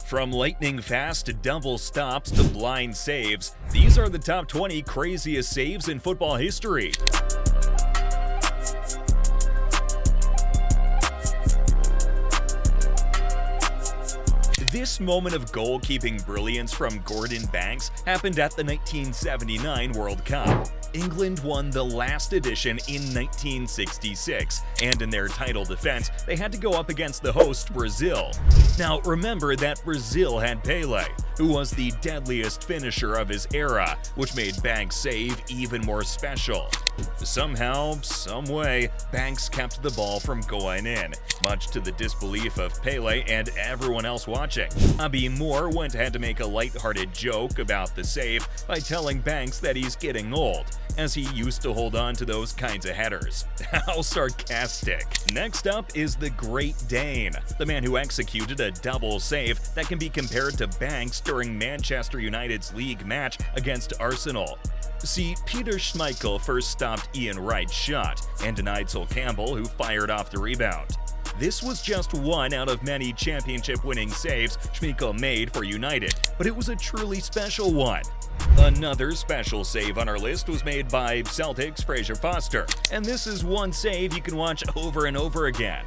From lightning-fast double stops to blind saves, these are the top 20 craziest saves in football history. This moment of goalkeeping brilliance from Gordon Banks happened at the 1979 World Cup. England won the last edition in 1966, and in their title defense, they had to go up against the host Brazil. Now, remember that Brazil had Pelé, who was the deadliest finisher of his era, which made Banks' save even more special. Somehow, someway, Banks kept the ball from going in, much to the disbelief of Pelé and everyone else watching. Bobby Moore went ahead to make a lighthearted joke about the save by telling Banks that he's getting old, as he used to hold on to those kinds of headers. How sarcastic. Next up is the Great Dane, the man who executed a double save that can be compared to Banks during Manchester United's league match against Arsenal. See, Peter Schmeichel first stopped Ian Wright's shot and denied Sol Campbell, who fired off the rebound. This was just one out of many championship-winning saves Schmeichel made for United, but it was a truly special one. Another special save on our list was made by Celtic's Fraser Foster, and this is one save you can watch over and over again.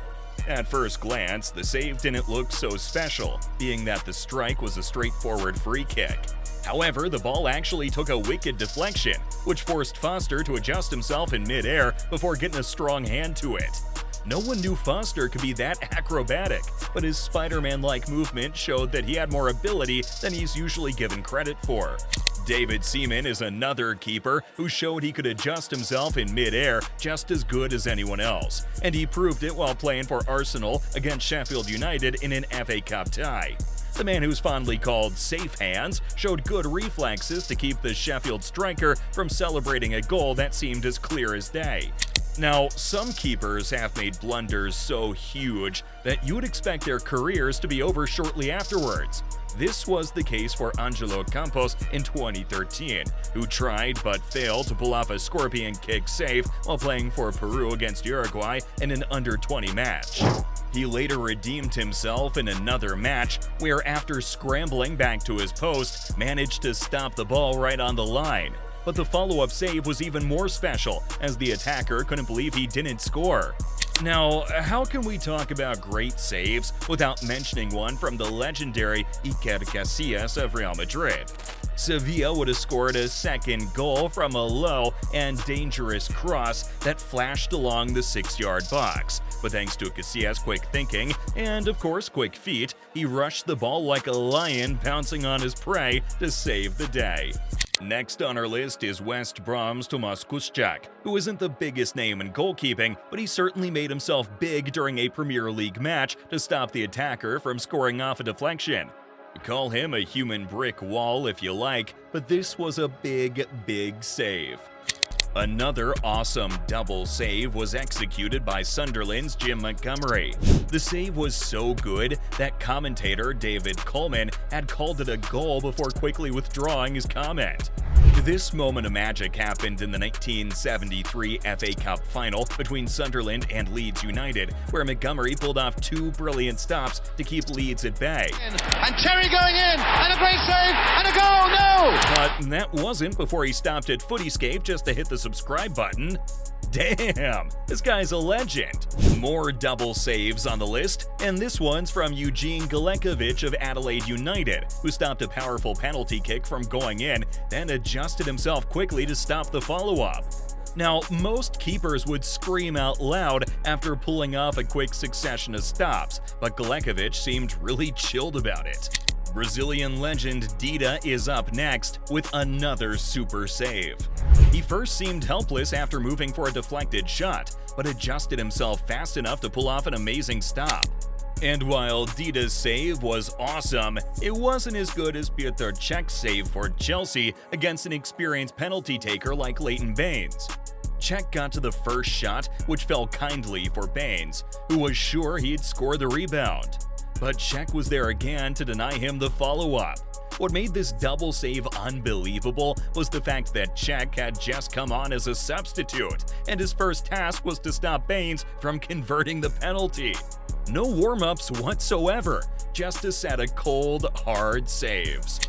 At first glance, the save didn't look so special, being that the strike was a straightforward free kick. However, the ball actually took a wicked deflection, which forced Foster to adjust himself in mid-air before getting a strong hand to it. No one knew Foster could be that acrobatic, but his Spider-Man-like movement showed that he had more ability than he's usually given credit for. David Seaman is another keeper who showed he could adjust himself in mid-air just as good as anyone else, and he proved it while playing for Arsenal against Sheffield United in an FA Cup tie. The man who's fondly called Safe Hands showed good reflexes to keep the Sheffield striker from celebrating a goal that seemed as clear as day. Now, some keepers have made blunders so huge that you would expect their careers to be over shortly afterwards. This was the case for Angelo Campos in 2013, who tried but failed to pull off a scorpion kick save while playing for Peru against Uruguay in an under-20 match. He later redeemed himself in another match where, after scrambling back to his post, managed to stop the ball right on the line. But the follow-up save was even more special, as the attacker couldn't believe he didn't score. Now, how can we talk about great saves without mentioning one from the legendary Iker Casillas of Real Madrid? Sevilla would have scored a second goal from a low and dangerous cross that flashed along the 6-yard box. But thanks to Casillas' quick thinking and, of course, quick feet, he rushed the ball like a lion pouncing on his prey to save the day. Next on our list is West Brom's Tomasz Kuszczak, who isn't the biggest name in goalkeeping, but he certainly made himself big during a Premier League match to stop the attacker from scoring off a deflection. Call him a human brick wall if you like, but this was a big save. Another awesome double save was executed by Sunderland's Jim Montgomery. The save was so good that commentator David Coleman had called it a goal before quickly withdrawing his comment. This moment of magic happened in the 1973 FA Cup final between Sunderland and Leeds United, where Montgomery pulled off two brilliant stops to keep Leeds at bay. And Terry going in, and a great save, and a goal, no! But that wasn't before he stopped at Footyscape just to hit the subscribe button. Damn, this guy's a legend. More double saves on the list, and this one's from Eugene Galekovic of Adelaide United, who stopped a powerful penalty kick from going in, then adjusted himself quickly to stop the follow-up. Now, most keepers would scream out loud after pulling off a quick succession of stops, but Galekovic seemed really chilled about it. Brazilian legend Dida is up next with another super save. He first seemed helpless after moving for a deflected shot, but adjusted himself fast enough to pull off an amazing stop. And while Dida's save was awesome, it wasn't as good as Petr Cech's save for Chelsea against an experienced penalty taker like Leighton Baines. Cech got to the first shot, which fell kindly for Baines, who was sure he'd score the rebound. But Cech was there again to deny him the follow-up. What made this double save unbelievable was the fact that Cech had just come on as a substitute, and his first task was to stop Baines from converting the penalty. No warm-ups whatsoever. just a set of cold, hard saves.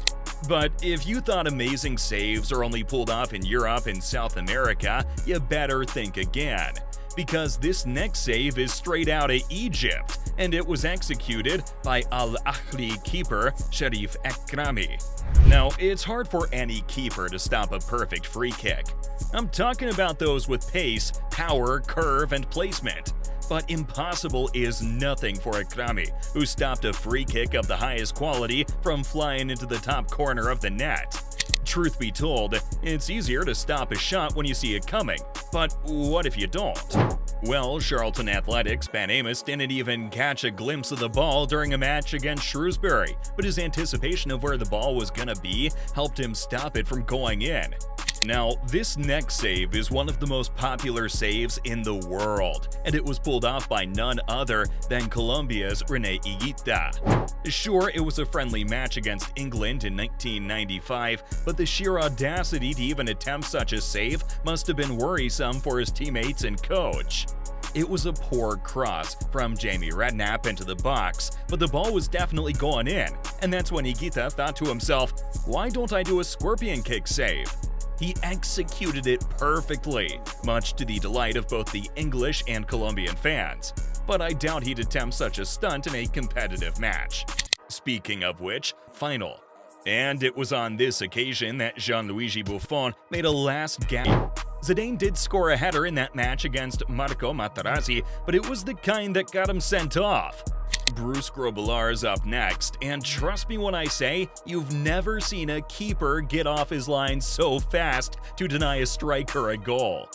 But if you thought amazing saves are only pulled off in Europe and South America, you better think again. Because this next save is straight out of Egypt, and it was executed by Al Ahly keeper Sharif Ekrami. Now, it's hard for any keeper to stop a perfect free kick. I'm talking about those with pace, power, curve, and placement. But impossible is nothing for Ekrami, who stopped a free kick of the highest quality from flying into the top corner of the net. Truth be told, it's easier to stop a shot when you see it coming, but what if you don't? Well, Charlton Athletic's Ben Amos didn't even catch a glimpse of the ball during a match against Shrewsbury, but his anticipation of where the ball was gonna be helped him stop it from going in. Now, this next save is one of the most popular saves in the world, and it was pulled off by none other than Colombia's Rene Higuita. Sure, it was a friendly match against England in 1995, but the sheer audacity to even attempt such a save must have been worrisome for his teammates and coach. It was a poor cross from Jamie Redknapp into the box, but the ball was definitely going in, and that's when Higuita thought to himself, why don't I do a scorpion kick save? He executed it perfectly, much to the delight of both the English and Colombian fans. But I doubt he'd attempt such a stunt in a competitive match. Speaking of which, final. And it was on this occasion that Gianluigi Buffon made a last gasp. Zidane did score a header in that match against Marco Materazzi, but it was the kind that got him sent off. Bruce Grobbelaar's up next, and trust me when I say, you've never seen a keeper get off his line so fast to deny a striker a goal.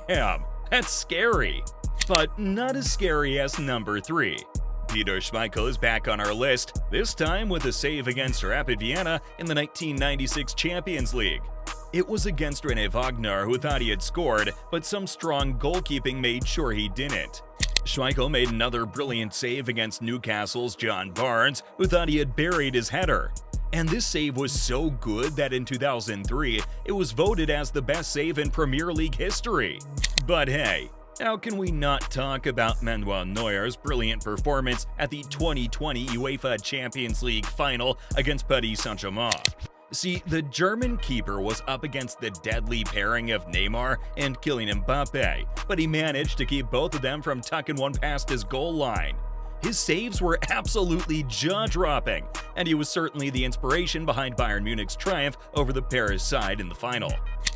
Damn, that's scary. But not as scary as number 3. Peter Schmeichel is back on our list, this time with a save against Rapid Vienna in the 1996 Champions League. It was against Rene Wagner, who thought he had scored, but some strong goalkeeping made sure he didn't. Schmeichel made another brilliant save against Newcastle's John Barnes, who thought he had buried his header. And this save was so good that in 2003, it was voted as the best save in Premier League history. But hey, how can we not talk about Manuel Neuer's brilliant performance at the 2020 UEFA Champions League final against Paris Saint-Germain? See, the German keeper was up against the deadly pairing of Neymar and Kylian Mbappe, but he managed to keep both of them from tucking one past his goal line. His saves were absolutely jaw-dropping, and he was certainly the inspiration behind Bayern Munich's triumph over the Paris side in the final.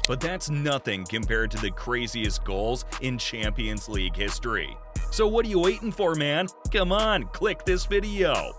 But that's nothing compared to the craziest goals in Champions League history. So what are you waiting for, man? Come on, click this video!